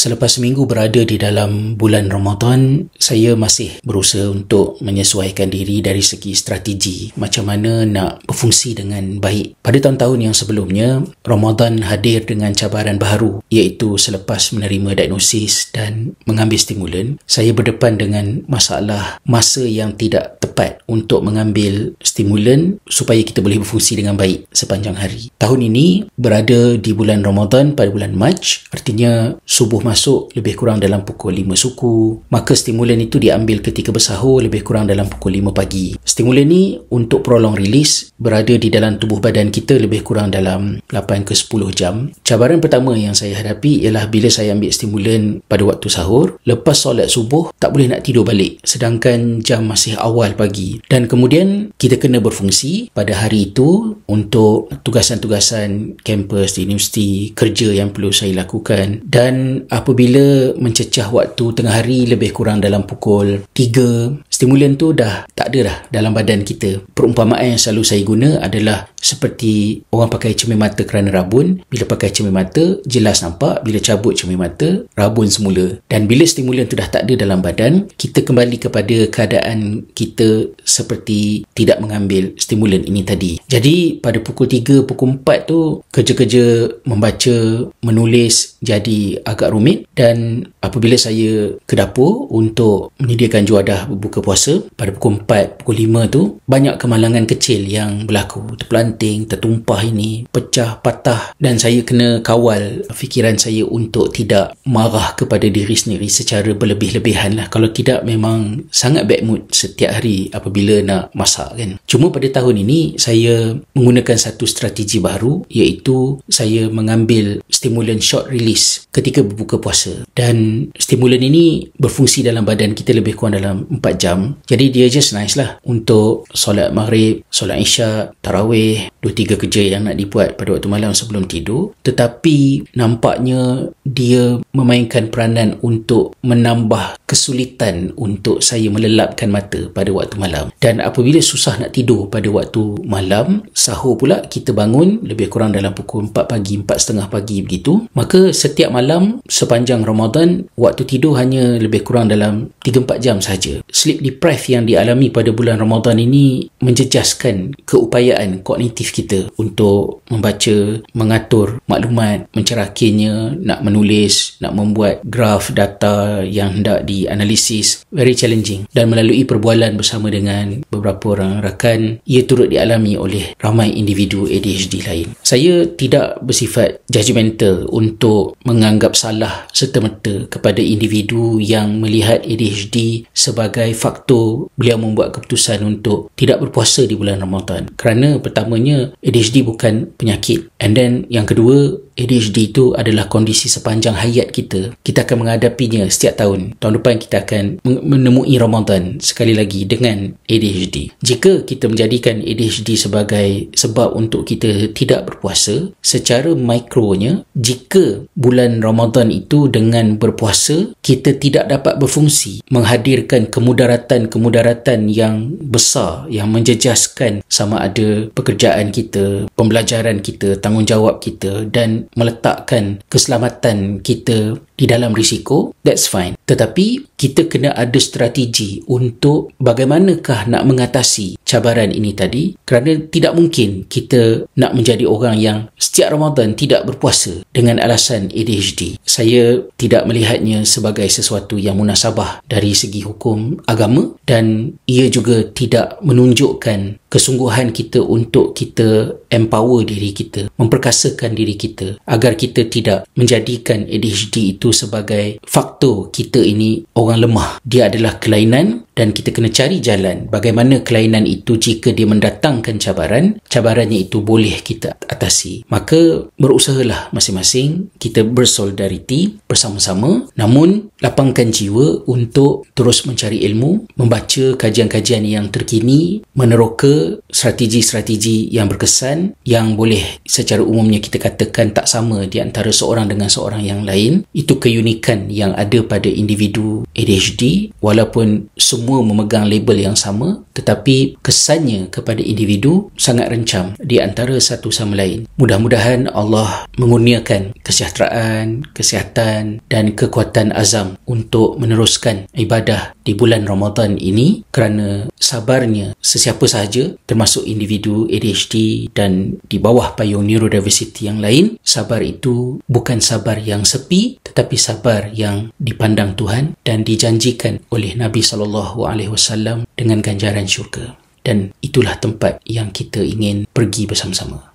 Selepas seminggu berada di dalam bulan Ramadan, saya masih berusaha untuk menyesuaikan diri dari segi strategi macam mana nak berfungsi dengan baik. Pada tahun-tahun yang sebelumnya, Ramadan hadir dengan cabaran baru, iaitu selepas menerima diagnosis dan mengambil stimulan, saya berdepan dengan masalah masa yang tidak tepat untuk mengambil stimulan supaya kita boleh berfungsi dengan baik sepanjang hari. Tahun ini berada di bulan Ramadan pada bulan Mac, artinya subuh masuk lebih kurang dalam pukul 5 suku, maka stimulan itu diambil ketika bersahur lebih kurang dalam pukul 5 pagi. Stimulan ni untuk prolong release berada di dalam tubuh badan kita lebih kurang dalam 8 ke 10 jam. Cabaran pertama yang saya hadapi ialah bila saya ambil stimulan pada waktu sahur, lepas solat subuh tak boleh nak tidur balik sedangkan jam masih awal pagi, dan kemudian kita kena berfungsi pada hari itu untuk tugasan-tugasan kampus di universiti, kerja yang perlu saya lakukan, dan apabila mencecah waktu tengah hari lebih kurang dalam pukul 3, stimulan tu dah tak ada dah dalam badan kita. Perumpamaan yang selalu saya guna adalah seperti orang pakai cermin mata kerana rabun. Bila pakai cermin mata, jelas nampak. Bila cabut cermin mata, rabun semula. Dan bila stimulan tu dah tak ada dalam badan, kita kembali kepada keadaan kita seperti tidak mengambil stimulan ini tadi. Jadi pada pukul 3, pukul 4 tu kerja-kerja membaca, menulis jadi agak rumit, dan apabila saya ke dapur untuk menyediakan juadah berbuka puasa pada pukul 4, pukul 5 tu, banyak kemalangan kecil yang berlaku, terpelanting, tertumpah ini, pecah, patah, dan saya kena kawal fikiran saya untuk tidak marah kepada diri sendiri secara berlebih-lebihan lah. Kalau tidak memang sangat bad mood setiap hari apabila nak masak kan. Cuma pada tahun ini saya menggunakan satu strategi baru, iaitu saya mengambil stimulan short release ketika berbuka puasa, dan stimulan ini berfungsi dalam badan kita lebih kurang dalam 4 jam. Jadi dia just nice lah untuk solat maghrib, solat isyak, tarawih, 2-3 kerja yang nak dibuat pada waktu malam sebelum tidur. Tetapi nampaknya dia memainkan peranan untuk menambah kesulitan untuk saya melelapkan mata pada waktu malam. Dan apabila susah nak tidur pada waktu malam, sahur pula kita bangun lebih kurang dalam pukul 4 pagi, 4.30 pagi begitu, maka setiap malam sepanjang Ramadan, waktu tidur hanya lebih kurang dalam 3-4 jam sahaja. Sleep deprived yang dialami pada bulan Ramadan ini menjejaskan keupayaan kognitif kita untuk membaca, mengatur maklumat, mencerahkannya, nak menulis, nak membuat graf data yang hendak dianalisis. Very challenging, dan melalui perbualan bersama dengan beberapa orang rakan, ia turut dialami oleh ramai individu ADHD lain. Saya tidak bersifat judgemental untuk menganggap salah serta-merta kepada individu yang melihat ADHD sebagai faktor beliau membuat keputusan untuk tidak berpuasa di bulan Ramadan. Kerana pertamanya, ADHD bukan penyakit, and then yang kedua, ADHD itu adalah kondisi sepanjang hayat kita. Kita akan menghadapinya setiap tahun. Tahun depan kita akan menemui Ramadan sekali lagi dengan ADHD. Jika kita menjadikan ADHD sebagai sebab untuk kita tidak berpuasa, secara mikronya, jika bulan Ramadan itu dengan berpuasa, kita tidak dapat berfungsi, menghadirkan kemudaratan yang besar yang menjejaskan sama ada pekerjaan kita, pembelajaran kita, tanggungjawab kita, dan meletakkan keselamatan kita di dalam risiko, that's fine. Tetapi kita kena ada strategi untuk bagaimanakah nak mengatasi cabaran ini tadi, kerana tidak mungkin kita nak menjadi orang yang setiap Ramadan tidak berpuasa dengan alasan ADHD. Saya tidak melihatnya sebagai sesuatu yang munasabah dari segi hukum agama, dan ia juga tidak menunjukkan kesungguhan kita untuk kita empower diri kita, memperkasakan diri kita agar kita tidak menjadikan ADHD itu sebagai faktor kita ini orang lemah. Dia adalah kelainan, dan kita kena cari jalan bagaimana kelainan itu, jika dia mendatangkan cabarannya itu boleh kita atasi. Maka berusahalah masing-masing kita bersolidariti bersama-sama, namun lapangkan jiwa untuk terus mencari ilmu, membaca kajian-kajian yang terkini, meneroka strategi-strategi yang berkesan yang boleh secara umumnya kita katakan tak sama di antara seorang dengan seorang yang lain. Itu keunikan yang ada pada individu ADHD, walaupun semua memegang label yang sama, tetapi kesannya kepada individu sangat rencam di antara satu sama lain. Mudah-mudahan Allah mengurniakan kesejahteraan, kesihatan dan kekuatan azam untuk meneruskan ibadah di bulan Ramadan ini, kerana sabarnya sesiapa sahaja, termasuk individu ADHD dan di bawah payung neurodiversity yang lain, sabar itu bukan sabar yang sepi, tetapi sabar yang dipandang Tuhan dan dijanjikan oleh Nabi SAW dengan ganjaran syurga. Dan itulah tempat yang kita ingin pergi bersama-sama.